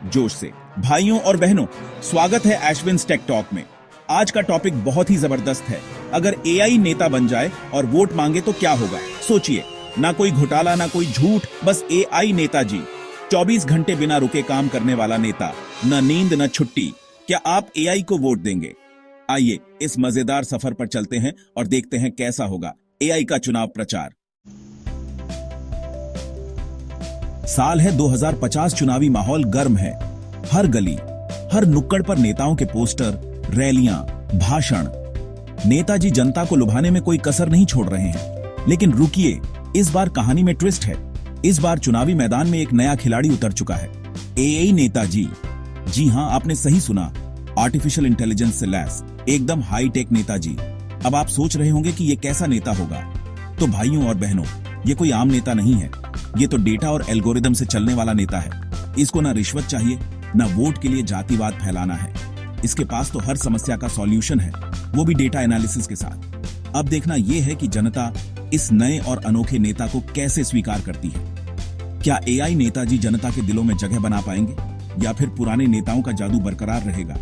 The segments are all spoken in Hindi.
जोश से। भाइयों और बहनों, स्वागत है एशविन्स टेक टॉक में। आज का टॉपिक बहुत ही जबरदस्त है। अगर एआई नेता बन जाए और वोट मांगे तो क्या होगा? सोचिए, ना कोई घोटाला, ना कोई झूठ, बस एआई नेताजी। 24 घंटे बिना रुके काम करने वाला नेता, न नींद न छुट्टी। क्या आप एआई को वोट देंगे? आइए इस मजेदार सफर पर चलते हैं और देखते हैं कैसा होगा एआई का चुनाव प्रचार। साल है 2050। चुनावी माहौल गर्म है। हर गली, हर नुक्कड़ पर नेताओं के पोस्टर, रैलियां, भाषण। नेताजी जनता को लुभाने में कोई कसर नहीं छोड़ रहे हैं। लेकिन रुकिए, इस बार कहानी में ट्विस्ट है। इस बार चुनावी मैदान में एक नया खिलाड़ी उतर चुका है, एआई नेताजी। जी हां, आपने सही सुना, आर्टिफिशियल इंटेलिजेंस से लैस एकदम हाई टेक नेताजी। अब आप सोच रहे होंगे कि ये कैसा नेता होगा। तो भाइयों और बहनों, ये कोई आम नेता नहीं है। ये तो डेटा और एल्गोरिदम से चलने वाला नेता है। इसको ना रिश्वत चाहिए, ना वोट के लिए जातिवाद फैलाना है। इसके पास तो हर समस्या का सॉल्यूशन है, वो भी डेटा एनालिसिस के साथ। अब देखना यह है कि जनता इस नए और अनोखे नेता को कैसे स्वीकार करती है। क्या एआई नेताजी जनता के दिलों में जगह बना पाएंगे या फिर पुराने नेताओं का जादू बरकरार रहेगा?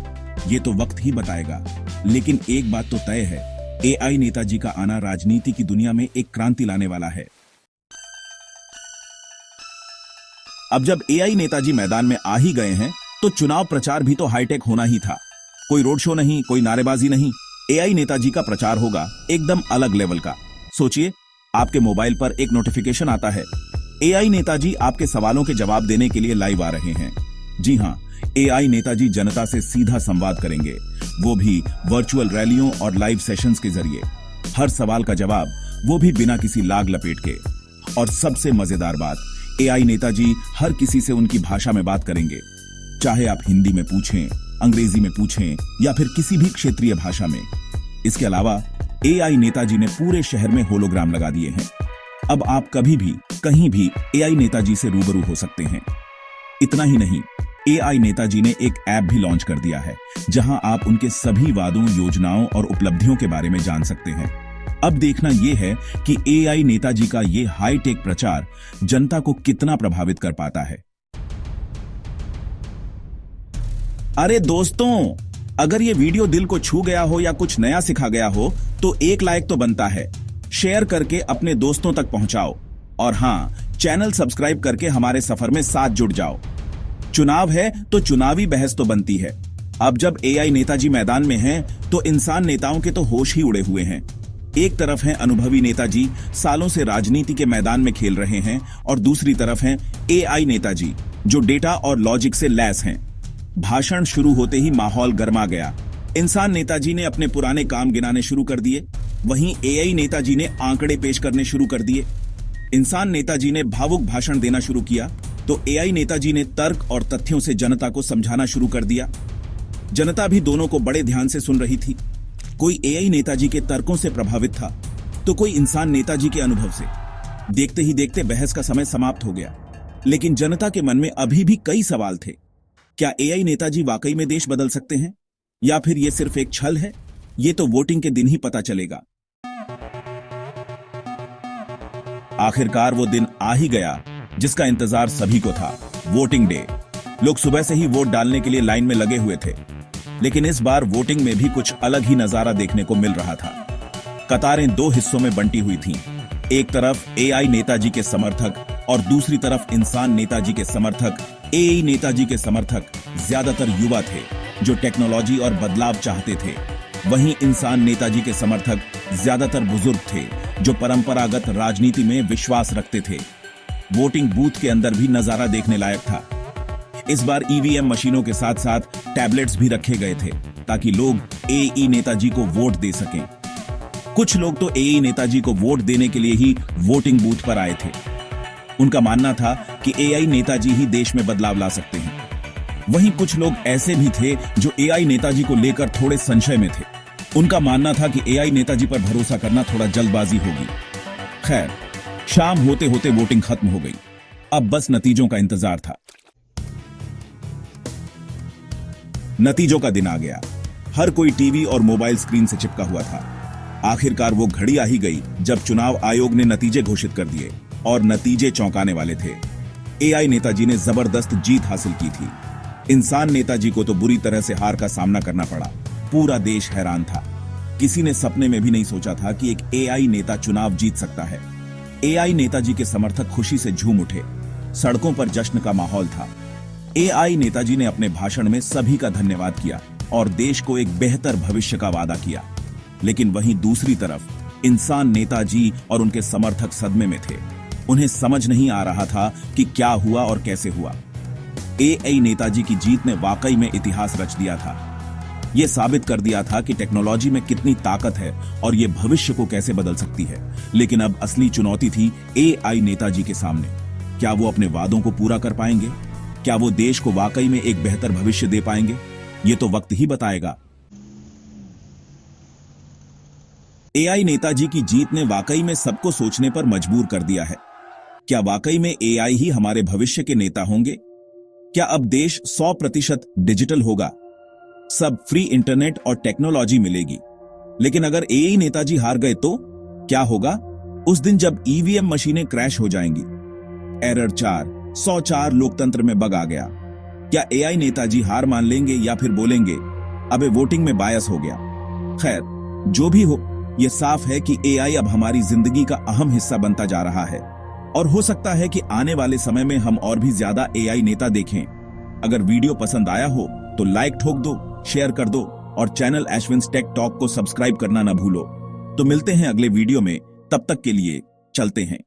ये तो वक्त ही बताएगा। लेकिन एक बात तो तय है, एआई नेताजी का आना राजनीति की दुनिया में एक क्रांति लाने वाला है। अब जब एआई नेताजी मैदान में आ ही गए हैं, तो चुनाव प्रचार भी तो हाईटेक होना ही था। कोई रोड शो नहीं, कोई नारेबाजी नहीं। एआई नेताजी का प्रचार होगा एकदम अलग लेवल का। सोचिए, आपके मोबाइल पर एक नोटिफिकेशन आता है, एआई नेताजी आपके सवालों के जवाब देने के लिए लाइव आ रहे हैं। जी हां, एआई नेताजी जनता से सीधा संवाद करेंगे, वो भी वर्चुअल रैलियों और लाइव सेशंस के जरिए। हर सवाल का जवाब, वो भी बिना किसी लाग लपेट के। और सबसे मजेदार बात, एआई नेताजी हर किसी से उनकी भाषा में बात करेंगे। चाहे आप हिंदी में पूछें, अंग्रेजी में पूछें या फिर किसी भी क्षेत्रीय भाषा में। इसके अलावा एआई नेताजी ने पूरे शहर में होलोग्राम लगा दिए हैं। अब आप कभी भी कहीं भी एआई नेताजी से रूबरू हो सकते हैं। इतना ही नहीं, एआई नेताजी ने एक ऐप भी लॉन्च कर दिया है, जहां आप उनके सभी वादों, योजनाओं और उपलब्धियों के बारे में जान सकते हैं। अब देखना यह है कि एआई नेताजी का ये हाईटेक प्रचार जनता को कितना प्रभावित कर पाता है। अरे दोस्तों, अगर ये वीडियो दिल को छू गया हो या कुछ नया सिखा गया हो, तो एक लाइक तो बनता है। शेयर करके अपने दोस्तों तक पहुंचाओ। और हां, चैनल सब्सक्राइब करके हमारे सफर में साथ जुड़ जाओ। चुनाव है तो चुनावी बहस तो बनती है। अब जब एआई नेताजी मैदान में हैं, तो इंसान नेताओं के तो होश ही उड़े हुए हैं। एक तरफ हैं अनुभवी नेताजी, सालों से राजनीति के मैदान में खेल रहे हैं, और दूसरी तरफ हैं एआई नेताजी, जो डेटा और लॉजिक से लैस हैं। भाषण शुरू होते ही माहौल गर्मा गया। इंसान नेताजी ने अपने पुराने काम गिनाने शुरू कर दिए, वहीं एआई नेताजी ने आंकड़े पेश करने शुरू कर दिए। इंसान नेताजी ने भावुक भाषण देना शुरू किया, तो एआई नेताजी ने तर्क और तथ्यों से जनता को समझाना शुरू कर दिया। जनता भी दोनों को बड़े ध्यान से सुन रही थी। कोई एआई नेताजी के तर्कों से प्रभावित था, तो कोई इंसान नेताजी के अनुभव से। देखते ही देखते बहस का समय समाप्त हो गया। लेकिन जनता के मन में अभी भी कई सवाल थे। क्या एआई नेताजी वाकई में देश बदल सकते हैं, या फिर यह सिर्फ एक छल है? ये तो वोटिंग के दिन ही पता चलेगा। आखिरकार वो दिन आ ही गया जिसका इंतजार सभी को था, वोटिंग डे। लोग सुबह से ही वोट डालने के लिए लाइन में लगे हुए थे। लेकिन इस बार वोटिंग में भी कुछ अलग ही नजारा देखने को मिल रहा था। कतारें दो हिस्सों में बंटी हुई थीं। एक तरफ एआई नेताजी के समर्थक और दूसरी तरफ इंसान नेताजी के समर्थक। एआई नेताजी के समर्थक ज्यादातर युवा थे, जो टेक्नोलॉजी और बदलाव चाहते थे। वहीं इंसान नेताजी के समर्थक ज्यादातर बुजुर्ग थे, जो परंपरागत राजनीति में विश्वास रखते थे। वोटिंग बूथ के अंदर भी नजारा देखने लायक था। इस बार ईवीएम मशीनों के साथ साथ टैबलेट्स भी रखे गए थे, ताकि लोग एआई नेताजी को वोट दे सकें। कुछ लोग तो एआई नेताजी को वोट देने के लिए ही वोटिंग बूथ पर आए थे। उनका मानना था कि एआई नेताजी ही देश में बदलाव ला सकते हैं। वहीं कुछ लोग ऐसे भी थे जो एआई नेताजी को लेकर थोड़े संशय में थे। उनका मानना था कि एआई नेताजी पर भरोसा करना थोड़ा जल्दबाजी होगी। खैर, शाम होते होते वोटिंग खत्म हो गई। अब बस नतीजों का इंतजार था। नतीजों का दिन आ गया। हर कोई टीवी और मोबाइल स्क्रीन से चिपका हुआ था। आखिरकार वो घड़ी आ ही गई जब चुनाव आयोग ने नतीजे घोषित कर दिए, और नतीजे चौंकाने वाले थे। एआई नेताजी ने जबरदस्त जीत हासिल की थी। इंसान नेताजी को तो बुरी तरह से हार का सामना करना पड़ा। पूरा देश हैरान था। किसी ने सपने में भी नहीं सोचा था कि एक एआई नेता चुनाव जीत सकता है। एआई नेताजी के समर्थक खुशी से झूम उठे। सड़कों पर जश्न का माहौल था। एआई नेताजी ने अपने भाषण में सभी का धन्यवाद किया और देश को एक बेहतर भविष्य का वादा किया। लेकिन वहीं दूसरी तरफ इंसान नेताजी और उनके समर्थक सदमे में थे। उन्हें समझ नहीं आ रहा था कि क्या हुआ और कैसे हुआ। एआई नेताजी की जीत ने वाकई में इतिहास रच दिया था। यह साबित कर दिया था कि टेक्नोलॉजी में कितनी ताकत है और यह भविष्य को कैसे बदल सकती है। लेकिन अब असली चुनौती थी एआई नेताजी के सामने। क्या वो अपने वादों को पूरा कर पाएंगे? क्या वो देश को वाकई में एक बेहतर भविष्य दे पाएंगे? ये तो वक्त ही बताएगा। एआई नेताजी की जीत ने वाकई में सबको सोचने पर मजबूर कर दिया है। क्या वाकई में एआई ही हमारे भविष्य के नेता होंगे? क्या अब देश 100% डिजिटल होगा? सब फ्री इंटरनेट और टेक्नोलॉजी मिलेगी। लेकिन अगर एआई नेताजी हार गए तो क्या होगा? उस दिन जब ईवीएम मशीनें क्रैश हो जाएंगी। एरर 4 लोकतंत्र में बग आ गया। क्या एआई नेताजी हार मान लेंगे या फिर बोलेंगे अबे वोटिंग में बायस हो गया? खैर, जो भी हो, यह साफ है कि एआई अब हमारी जिंदगी का अहम हिस्सा बनता जा रहा है और हो सकता है कि आने वाले समय में हम और भी ज्यादा एआई नेता देखें। अगर वीडियो पसंद आया हो तो लाइक ठोक दो, शेयर कर दो और चैनल अश्विन्स टेक टॉक को सब्सक्राइब करना ना भूलो। तो मिलते हैं अगले वीडियो में। तब तक के लिए चलते हैं।